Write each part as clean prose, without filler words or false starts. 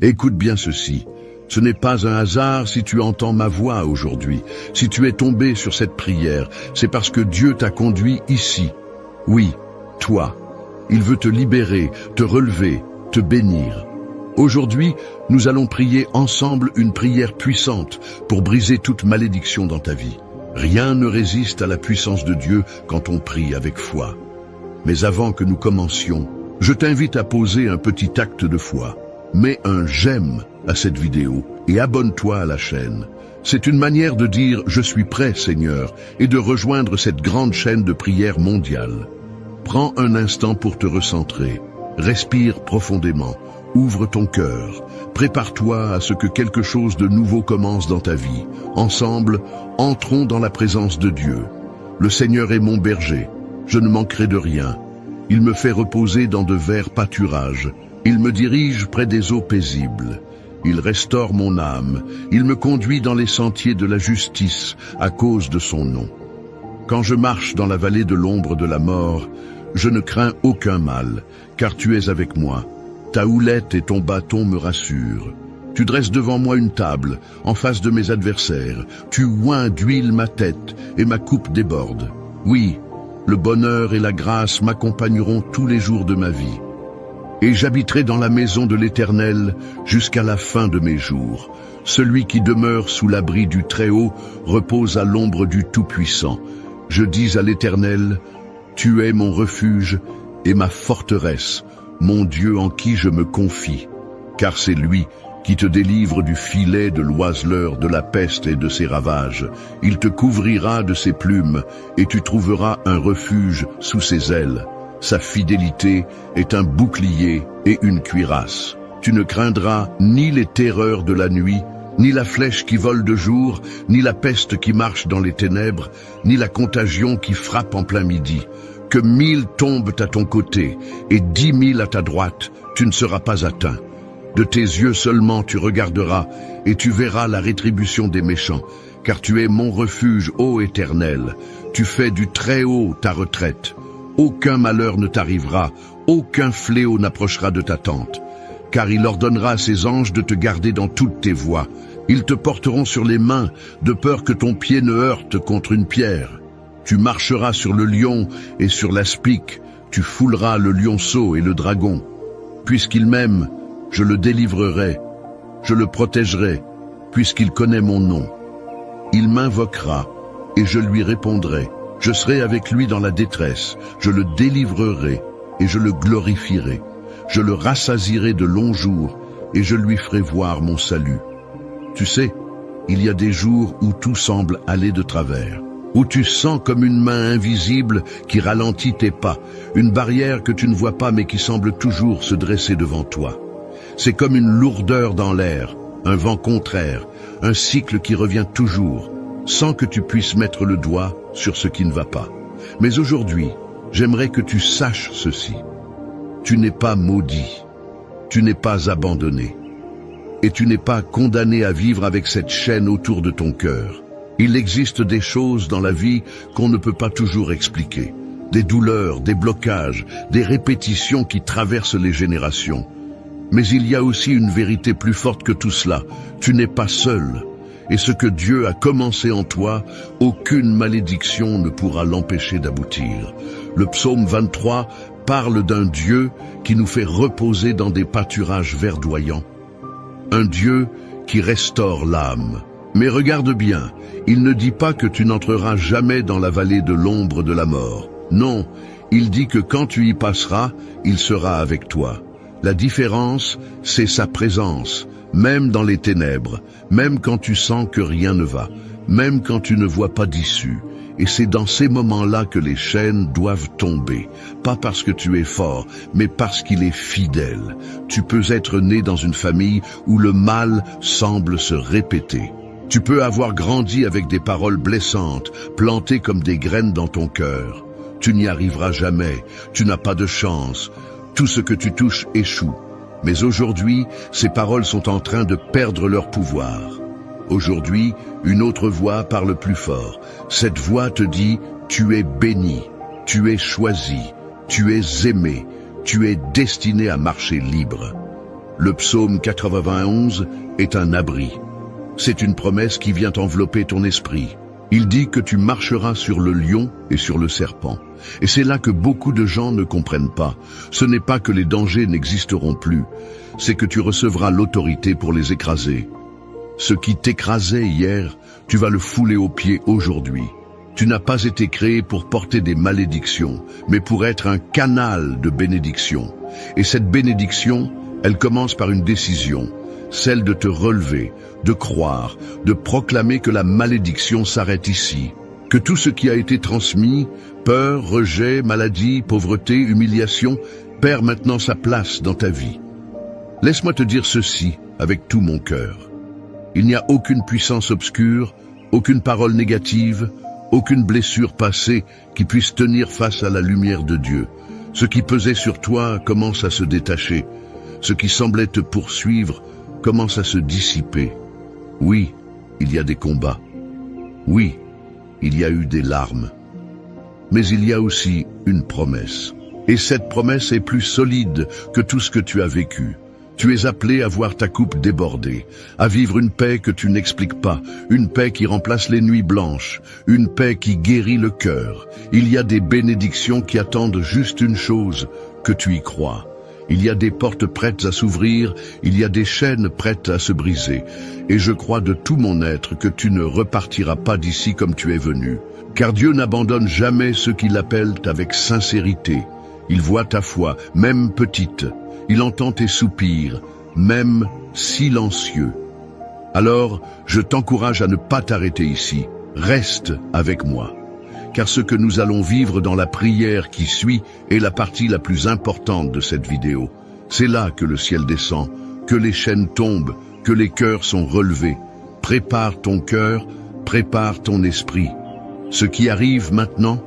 Écoute bien ceci. Ce n'est pas un hasard si tu entends ma voix aujourd'hui. Si tu es tombé sur cette prière, c'est parce que Dieu t'a conduit ici. Oui, toi. Il veut te libérer, te relever, te bénir. Aujourd'hui, nous allons prier ensemble une prière puissante pour briser toute malédiction dans ta vie. Rien ne résiste à la puissance de Dieu quand on prie avec foi. Mais avant que nous commencions, je t'invite à poser un petit acte de foi. Mets un j'aime à cette vidéo et abonne-toi à la chaîne. C'est une manière de dire « Je suis prêt, Seigneur » et de rejoindre cette grande chaîne de prière mondiale. Prends un instant pour te recentrer. Respire profondément. Ouvre ton cœur. Prépare-toi à ce que quelque chose de nouveau commence dans ta vie. Ensemble, entrons dans la présence de Dieu. Le Seigneur est mon berger. Je ne manquerai de rien. Il me fait reposer dans de verts pâturages. Il me dirige près des eaux paisibles. Il restaure mon âme. Il me conduit dans les sentiers de la justice à cause de son nom. Quand je marche dans la vallée de l'ombre de la mort, je ne crains aucun mal, car tu es avec moi. Ta houlette et ton bâton me rassurent. Tu dresses devant moi une table, en face de mes adversaires. Tu oins d'huile ma tête, et ma coupe déborde. Oui, le bonheur et la grâce m'accompagneront tous les jours de ma vie. Et j'habiterai dans la maison de l'Éternel jusqu'à la fin de mes jours. Celui qui demeure sous l'abri du Très-Haut repose à l'ombre du Tout-Puissant. Je dis à l'Éternel, « Tu es mon refuge et ma forteresse, mon Dieu en qui je me confie. » Car c'est lui qui te délivre du filet de l'oiseleur, de la peste et de ses ravages. Il te couvrira de ses plumes et tu trouveras un refuge sous ses ailes. Sa fidélité est un bouclier et une cuirasse. Tu ne craindras ni les terreurs de la nuit, ni la flèche qui vole de jour, ni la peste qui marche dans les ténèbres, ni la contagion qui frappe en plein midi. Que 1000 tombent à ton côté et 10 000 à ta droite, tu ne seras pas atteint. De tes yeux seulement tu regarderas et tu verras la rétribution des méchants, car tu es mon refuge, ô Éternel. Tu fais du Très-Haut ta retraite. Aucun malheur ne t'arrivera, aucun fléau n'approchera de ta tente. Car il ordonnera à ses anges de te garder dans toutes tes voies. Ils te porteront sur les mains, de peur que ton pied ne heurte contre une pierre. Tu marcheras sur le lion et sur l'aspic, tu fouleras le lionceau et le dragon. Puisqu'il m'aime, je le délivrerai, je le protégerai, puisqu'il connaît mon nom. Il m'invoquera, et je lui répondrai. Je serai avec lui dans la détresse, je le délivrerai, et je le glorifierai. Je le rassasierai de longs jours, et je lui ferai voir mon salut. Tu sais, il y a des jours où tout semble aller de travers, où tu sens comme une main invisible qui ralentit tes pas, une barrière que tu ne vois pas mais qui semble toujours se dresser devant toi. C'est comme une lourdeur dans l'air, un vent contraire, un cycle qui revient toujours, sans que tu puisses mettre le doigt sur ce qui ne va pas. Mais aujourd'hui, j'aimerais que tu saches ceci. Tu n'es pas maudit, tu n'es pas abandonné, et tu n'es pas condamné à vivre avec cette chaîne autour de ton cœur. Il existe des choses dans la vie qu'on ne peut pas toujours expliquer, des douleurs, des blocages, des répétitions qui traversent les générations. Mais il y a aussi une vérité plus forte que tout cela, tu n'es pas seul. Et ce que Dieu a commencé en toi, aucune malédiction ne pourra l'empêcher d'aboutir. Le psaume 23 parle d'un Dieu qui nous fait reposer dans des pâturages verdoyants. Un Dieu qui restaure l'âme. Mais regarde bien, il ne dit pas que tu n'entreras jamais dans la vallée de l'ombre de la mort. Non, il dit que quand tu y passeras, il sera avec toi. La différence, c'est sa présence, même dans les ténèbres, même quand tu sens que rien ne va, même quand tu ne vois pas d'issue. Et c'est dans ces moments-là que les chaînes doivent tomber, pas parce que tu es fort, mais parce qu'il est fidèle. Tu peux être né dans une famille où le mal semble se répéter. Tu peux avoir grandi avec des paroles blessantes, plantées comme des graines dans ton cœur. Tu n'y arriveras jamais, tu n'as pas de chance. Tout ce que tu touches échoue. Mais aujourd'hui, ces paroles sont en train de perdre leur pouvoir. Aujourd'hui, une autre voix parle plus fort. Cette voix te dit, tu es béni, tu es choisi, tu es aimé, tu es destiné à marcher libre. Le psaume 91 est un abri. C'est une promesse qui vient envelopper ton esprit. Il dit que tu marcheras sur le lion et sur le serpent. Et c'est là que beaucoup de gens ne comprennent pas. Ce n'est pas que les dangers n'existeront plus, c'est que tu recevras l'autorité pour les écraser. Ce qui t'écrasait hier, tu vas le fouler aux pieds aujourd'hui. Tu n'as pas été créé pour porter des malédictions, mais pour être un canal de bénédiction. Et cette bénédiction, elle commence par une décision, celle de te relever, de croire, de proclamer que la malédiction s'arrête ici, que tout ce qui a été transmis, peur, rejet, maladie, pauvreté, humiliation, perd maintenant sa place dans ta vie. Laisse-moi te dire ceci avec tout mon cœur. Il n'y a aucune puissance obscure, aucune parole négative, aucune blessure passée qui puisse tenir face à la lumière de Dieu. Ce qui pesait sur toi commence à se détacher. Ce qui semblait te poursuivre commence à se dissiper. Oui, il y a des combats. Oui, il y a eu des larmes. Mais il y a aussi une promesse. Et cette promesse est plus solide que tout ce que tu as vécu. Tu es appelé à voir ta coupe déborder, à vivre une paix que tu n'expliques pas, une paix qui remplace les nuits blanches, une paix qui guérit le cœur. Il y a des bénédictions qui attendent juste une chose, que tu y crois. Il y a des portes prêtes à s'ouvrir, il y a des chaînes prêtes à se briser. Et je crois de tout mon être que tu ne repartiras pas d'ici comme tu es venu. Car Dieu n'abandonne jamais ceux qui l'appellent avec sincérité. Il voit ta foi, même petite. Il entend tes soupirs, même silencieux. Alors, je t'encourage à ne pas t'arrêter ici. Reste avec moi. Car ce que nous allons vivre dans la prière qui suit est la partie la plus importante de cette vidéo. C'est là que le ciel descend, que les chaînes tombent, que les cœurs sont relevés. Prépare ton cœur, prépare ton esprit. Ce qui arrive maintenant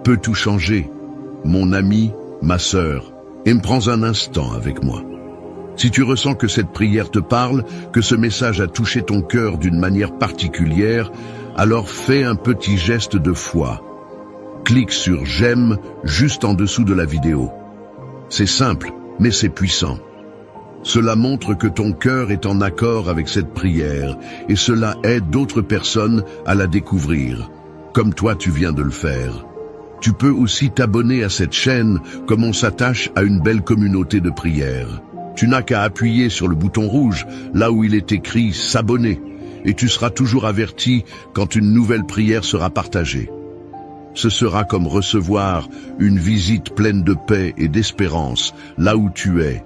peut tout changer. Mon ami, ma sœur, et me prends un instant avec moi. Si tu ressens que cette prière te parle, que ce message a touché ton cœur d'une manière particulière, alors fais un petit geste de foi. Clique sur « J'aime » juste en dessous de la vidéo. C'est simple, mais c'est puissant. Cela montre que ton cœur est en accord avec cette prière, et cela aide d'autres personnes à la découvrir, comme toi tu viens de le faire. Tu peux aussi t'abonner à cette chaîne comme on s'attache à une belle communauté de prière. Tu n'as qu'à appuyer sur le bouton rouge, là où il est écrit « S'abonner » et tu seras toujours averti quand une nouvelle prière sera partagée. Ce sera comme recevoir une visite pleine de paix et d'espérance là où tu es.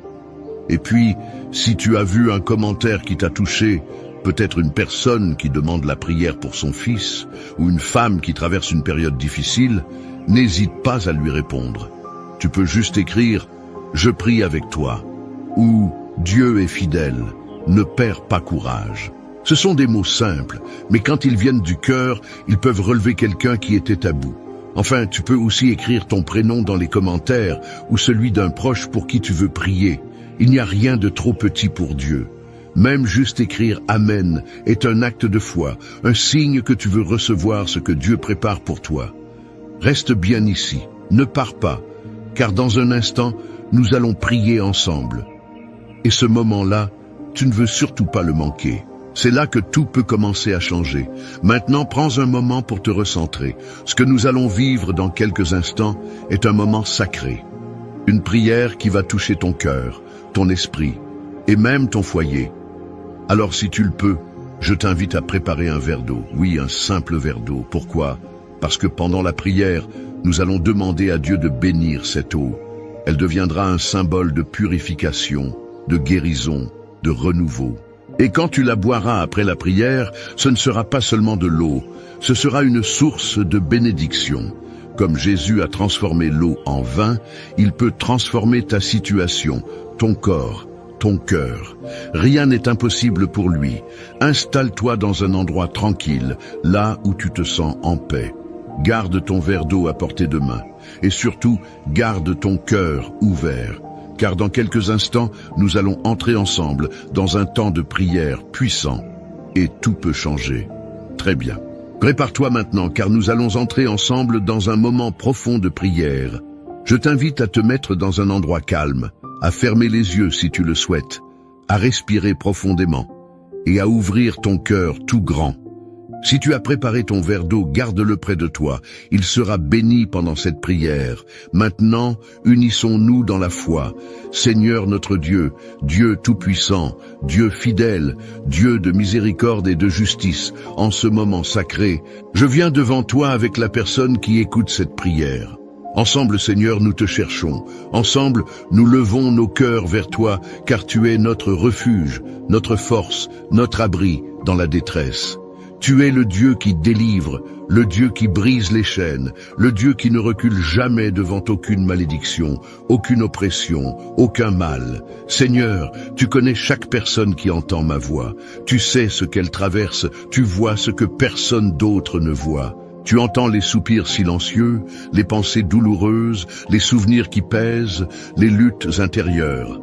Et puis, si tu as vu un commentaire qui t'a touché, peut-être une personne qui demande la prière pour son fils, ou une femme qui traverse une période difficile, n'hésite pas à lui répondre. Tu peux juste écrire « Je prie avec toi » ou « Dieu est fidèle, ne perds pas courage ». Ce sont des mots simples, mais quand ils viennent du cœur, ils peuvent relever quelqu'un qui était à bout. Enfin, tu peux aussi écrire ton prénom dans les commentaires ou celui d'un proche pour qui tu veux prier. Il n'y a rien de trop petit pour Dieu. Même juste écrire « Amen » est un acte de foi, un signe que tu veux recevoir ce que Dieu prépare pour toi. Reste bien ici, ne pars pas, car dans un instant, nous allons prier ensemble. Et ce moment-là, tu ne veux surtout pas le manquer. C'est là que tout peut commencer à changer. Maintenant, prends un moment pour te recentrer. Ce que nous allons vivre dans quelques instants est un moment sacré. Une prière qui va toucher ton cœur, ton esprit et même ton foyer. Alors si tu le peux, je t'invite à préparer un verre d'eau. Oui, un simple verre d'eau. Pourquoi ? Parce que pendant la prière, nous allons demander à Dieu de bénir cette eau. Elle deviendra un symbole de purification, de guérison, de renouveau. Et quand tu la boiras après la prière, ce ne sera pas seulement de l'eau, ce sera une source de bénédiction. Comme Jésus a transformé l'eau en vin, il peut transformer ta situation, ton corps, ton cœur. Rien n'est impossible pour lui. Installe-toi dans un endroit tranquille, là où tu te sens en paix. Garde ton verre d'eau à portée de main. Et surtout, garde ton cœur ouvert. Car dans quelques instants, nous allons entrer ensemble dans un temps de prière puissant. Et tout peut changer. Très bien. Prépare-toi maintenant, car nous allons entrer ensemble dans un moment profond de prière. Je t'invite à te mettre dans un endroit calme, à fermer les yeux si tu le souhaites, à respirer profondément et à ouvrir ton cœur tout grand. Si tu as préparé ton verre d'eau, garde-le près de toi. Il sera béni pendant cette prière. Maintenant, unissons-nous dans la foi. Seigneur notre Dieu, Dieu tout-puissant, Dieu fidèle, Dieu de miséricorde et de justice, en ce moment sacré, je viens devant toi avec la personne qui écoute cette prière. Ensemble, Seigneur, nous te cherchons. Ensemble, nous levons nos cœurs vers toi, car tu es notre refuge, notre force, notre abri dans la détresse. Tu es le Dieu qui délivre, le Dieu qui brise les chaînes, le Dieu qui ne recule jamais devant aucune malédiction, aucune oppression, aucun mal. Seigneur, tu connais chaque personne qui entend ma voix. Tu sais ce qu'elle traverse, tu vois ce que personne d'autre ne voit. Tu entends les soupirs silencieux, les pensées douloureuses, les souvenirs qui pèsent, les luttes intérieures.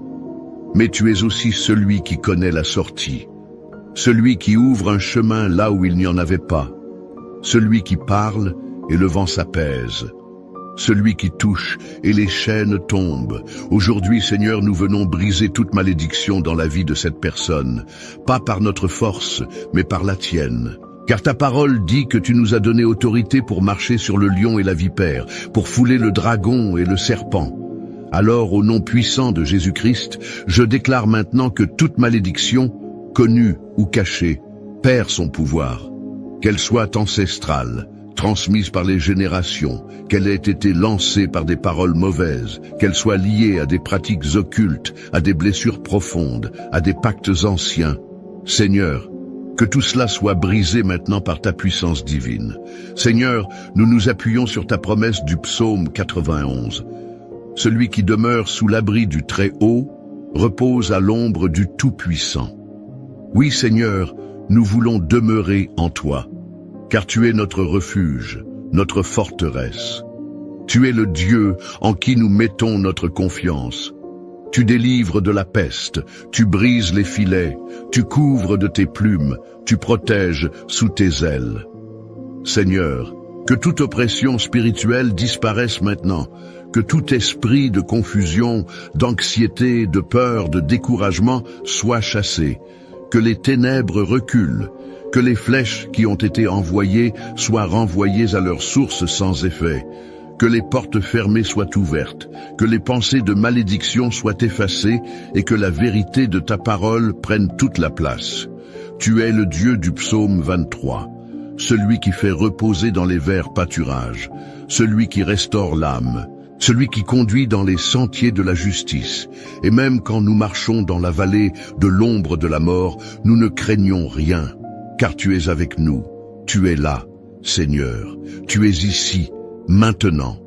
Mais tu es aussi celui qui connaît la sortie. Celui qui ouvre un chemin là où il n'y en avait pas. Celui qui parle et le vent s'apaise. Celui qui touche et les chaînes tombent. Aujourd'hui, Seigneur, nous venons briser toute malédiction dans la vie de cette personne. Pas par notre force, mais par la tienne. Car ta parole dit que tu nous as donné autorité pour marcher sur le lion et la vipère, pour fouler le dragon et le serpent. Alors, au nom puissant de Jésus-Christ, je déclare maintenant que toute malédiction, connue ou cachée, perd son pouvoir. Qu'elle soit ancestrale, transmise par les générations, qu'elle ait été lancée par des paroles mauvaises, qu'elle soit liée à des pratiques occultes, à des blessures profondes, à des pactes anciens. Seigneur, que tout cela soit brisé maintenant par ta puissance divine. Seigneur, nous nous appuyons sur ta promesse du psaume 91. Celui qui demeure sous l'abri du Très-Haut repose à l'ombre du Tout-Puissant. Oui, Seigneur, nous voulons demeurer en toi, car tu es notre refuge, notre forteresse. Tu es le Dieu en qui nous mettons notre confiance. Tu délivres de la peste, tu brises les filets, tu couvres de tes plumes, tu protèges sous tes ailes. Seigneur, que toute oppression spirituelle disparaisse maintenant, que tout esprit de confusion, d'anxiété, de peur, de découragement soit chassé, que les ténèbres reculent, que les flèches qui ont été envoyées soient renvoyées à leur source sans effet, que les portes fermées soient ouvertes, que les pensées de malédiction soient effacées et que la vérité de ta parole prenne toute la place. Tu es le Dieu du psaume 23, celui qui fait reposer dans les verts pâturages, celui qui restaure l'âme, celui qui conduit dans les sentiers de la justice. Et même quand nous marchons dans la vallée de l'ombre de la mort, nous ne craignons rien, car tu es avec nous. Tu es là, Seigneur. Tu es ici, maintenant.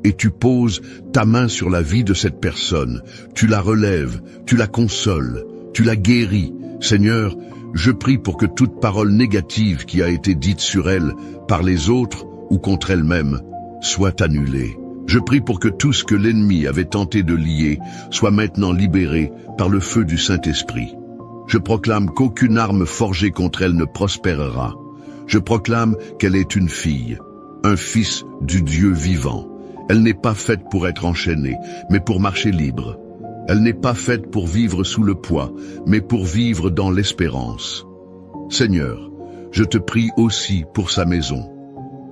Et tu poses ta main sur la vie de cette personne. Tu la relèves, tu la consoles, tu la guéris. Seigneur, je prie pour que toute parole négative qui a été dite sur elle par les autres ou contre elle-même soit annulée. Je prie pour que tout ce que l'ennemi avait tenté de lier soit maintenant libéré par le feu du Saint-Esprit. Je proclame qu'aucune arme forgée contre elle ne prospérera. Je proclame qu'elle est une fille, un fils du Dieu vivant. Elle n'est pas faite pour être enchaînée, mais pour marcher libre. Elle n'est pas faite pour vivre sous le poids, mais pour vivre dans l'espérance. Seigneur, je te prie aussi pour sa maison.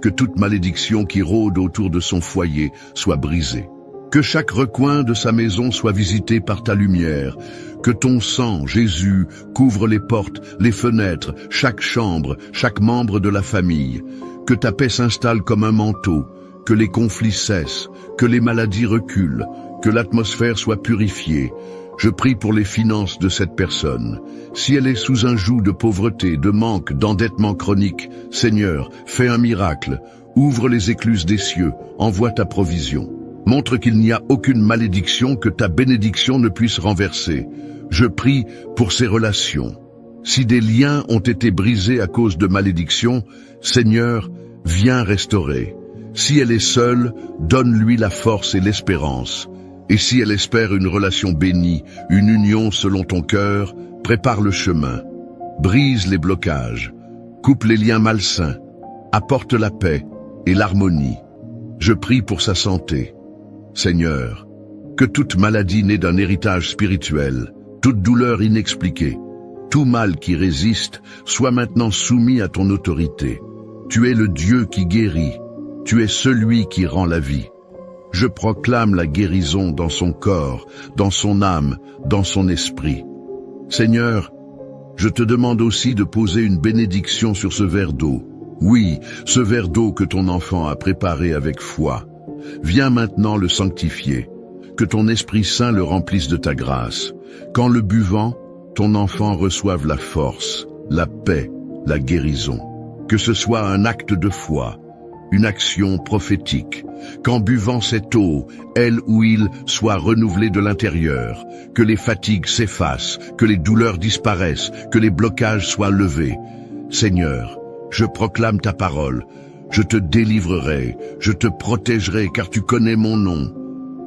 Que toute malédiction qui rôde autour de son foyer soit brisée. Que chaque recoin de sa maison soit visité par ta lumière. Que ton sang, Jésus, couvre les portes, les fenêtres, chaque chambre, chaque membre de la famille. Que ta paix s'installe comme un manteau. Que les conflits cessent, que les maladies reculent, que l'atmosphère soit purifiée. Je prie pour les finances de cette personne. Si elle est sous un joug de pauvreté, de manque, d'endettement chronique, Seigneur, fais un miracle. Ouvre les écluses des cieux, envoie ta provision. Montre qu'il n'y a aucune malédiction que ta bénédiction ne puisse renverser. Je prie pour ces relations. Si des liens ont été brisés à cause de malédiction, Seigneur, viens restaurer. Si elle est seule, donne-lui la force et l'espérance. Et si elle espère une relation bénie, une union selon ton cœur, prépare le chemin. Brise les blocages, coupe les liens malsains, apporte la paix et l'harmonie. Je prie pour sa santé. Seigneur, que toute maladie née d'un héritage spirituel, toute douleur inexpliquée, tout mal qui résiste, soit maintenant soumis à ton autorité. Tu es le Dieu qui guérit, tu es celui qui rend la vie. Je proclame la guérison dans son corps, dans son âme, dans son esprit. Seigneur, je te demande aussi de poser une bénédiction sur ce verre d'eau. Oui, ce verre d'eau que ton enfant a préparé avec foi. Viens maintenant le sanctifier, que ton Esprit Saint le remplisse de ta grâce. Qu'en le buvant, ton enfant reçoive la force, la paix, la guérison. Que ce soit un acte de foi, une action prophétique. Qu'en buvant cette eau, elle ou il soit renouvelé de l'intérieur, que les fatigues s'effacent, que les douleurs disparaissent, que les blocages soient levés. Seigneur, je proclame ta parole, je te délivrerai, je te protégerai car tu connais mon nom.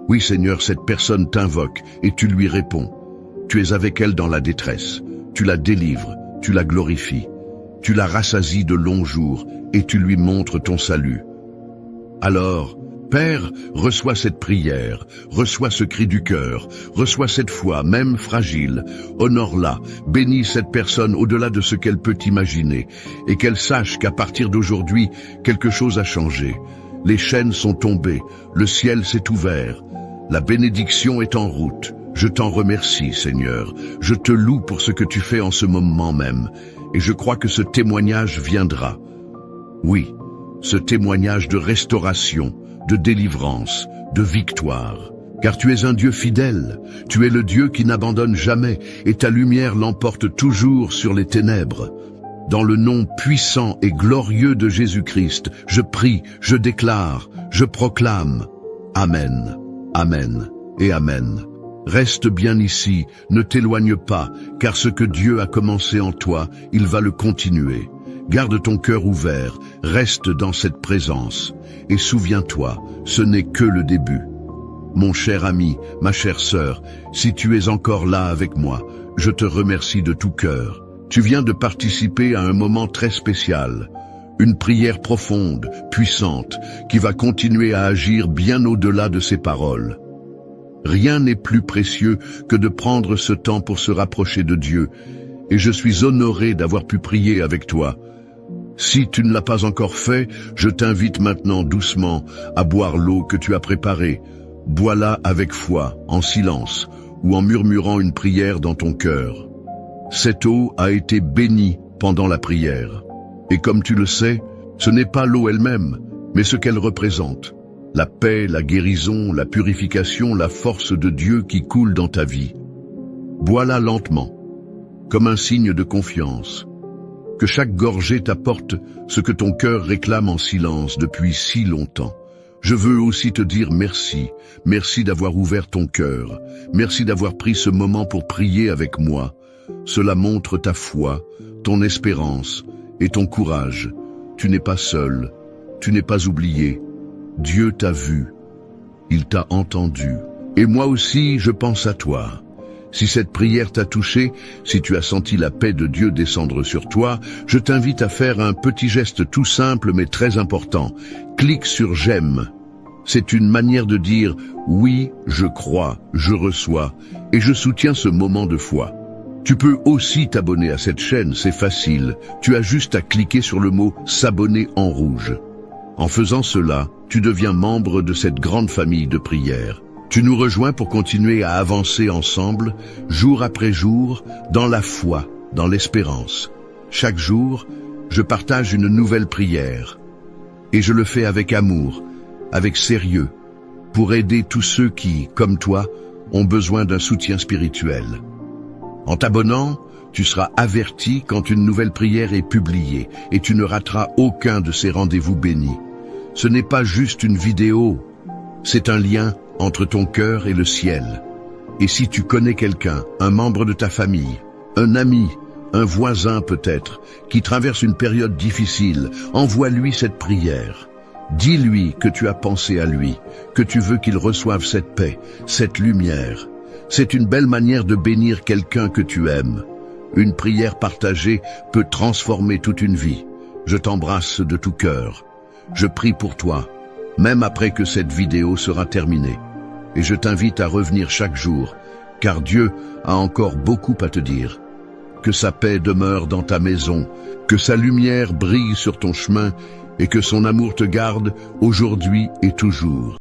Oui Seigneur, cette personne t'invoque et tu lui réponds. Tu es avec elle dans la détresse, tu la délivres, tu la glorifies, tu la rassasies de longs jours et tu lui montres ton salut. Alors, Père, reçois cette prière, reçois ce cri du cœur, reçois cette foi, même fragile, honore-la, bénis cette personne au-delà de ce qu'elle peut imaginer, et qu'elle sache qu'à partir d'aujourd'hui, quelque chose a changé. Les chaînes sont tombées, le ciel s'est ouvert, la bénédiction est en route. Je t'en remercie, Seigneur, je te loue pour ce que tu fais en ce moment même, et je crois que ce témoignage viendra. Oui, ce témoignage de restauration, de délivrance, de victoire. Car tu es un Dieu fidèle, tu es le Dieu qui n'abandonne jamais, et ta lumière l'emporte toujours sur les ténèbres. Dans le nom puissant et glorieux de Jésus-Christ, je prie, je déclare, je proclame. Amen, Amen et Amen. Reste bien ici, ne t'éloigne pas, car ce que Dieu a commencé en toi, il va le continuer. Garde ton cœur ouvert, reste dans cette présence, et souviens-toi, ce n'est que le début. Mon cher ami, ma chère sœur, si tu es encore là avec moi, je te remercie de tout cœur. Tu viens de participer à un moment très spécial, une prière profonde, puissante, qui va continuer à agir bien au-delà de ces paroles. Rien n'est plus précieux que de prendre ce temps pour se rapprocher de Dieu, et je suis honoré d'avoir pu prier avec toi. Si tu ne l'as pas encore fait, je t'invite maintenant doucement à boire l'eau que tu as préparée. Bois-la avec foi, en silence, ou en murmurant une prière dans ton cœur. Cette eau a été bénie pendant la prière. Et comme tu le sais, ce n'est pas l'eau elle-même, mais ce qu'elle représente. La paix, la guérison, la purification, la force de Dieu qui coule dans ta vie. Bois-la lentement, comme un signe de confiance. Que chaque gorgée t'apporte ce que ton cœur réclame en silence depuis si longtemps. Je veux aussi te dire merci, merci d'avoir ouvert ton cœur, merci d'avoir pris ce moment pour prier avec moi. Cela montre ta foi, ton espérance et ton courage. Tu n'es pas seul, tu n'es pas oublié. Dieu t'a vu, il t'a entendu. Et moi aussi, je pense à toi. Si cette prière t'a touché, si tu as senti la paix de Dieu descendre sur toi, je t'invite à faire un petit geste tout simple mais très important. Clique sur j'aime. C'est une manière de dire oui, je crois, je reçois et je soutiens ce moment de foi. Tu peux aussi t'abonner à cette chaîne, c'est facile. Tu as juste à cliquer sur le mot s'abonner en rouge. En faisant cela, tu deviens membre de cette grande famille de prières. Tu nous rejoins pour continuer à avancer ensemble, jour après jour, dans la foi, dans l'espérance. Chaque jour, je partage une nouvelle prière. Et je le fais avec amour, avec sérieux, pour aider tous ceux qui, comme toi, ont besoin d'un soutien spirituel. En t'abonnant, tu seras averti quand une nouvelle prière est publiée et tu ne rateras aucun de ces rendez-vous bénis. Ce n'est pas juste une vidéo, c'est un lien entre ton cœur et le ciel. Et si tu connais quelqu'un, un membre de ta famille, un ami, un voisin peut-être, qui traverse une période difficile, envoie-lui cette prière. Dis-lui que tu as pensé à lui, que tu veux qu'il reçoive cette paix, cette lumière. C'est une belle manière de bénir quelqu'un que tu aimes. Une prière partagée peut transformer toute une vie. Je t'embrasse de tout cœur. Je prie pour toi, même après que cette vidéo sera terminée. Et je t'invite à revenir chaque jour, car Dieu a encore beaucoup à te dire. Que sa paix demeure dans ta maison, que sa lumière brille sur ton chemin et que son amour te garde aujourd'hui et toujours.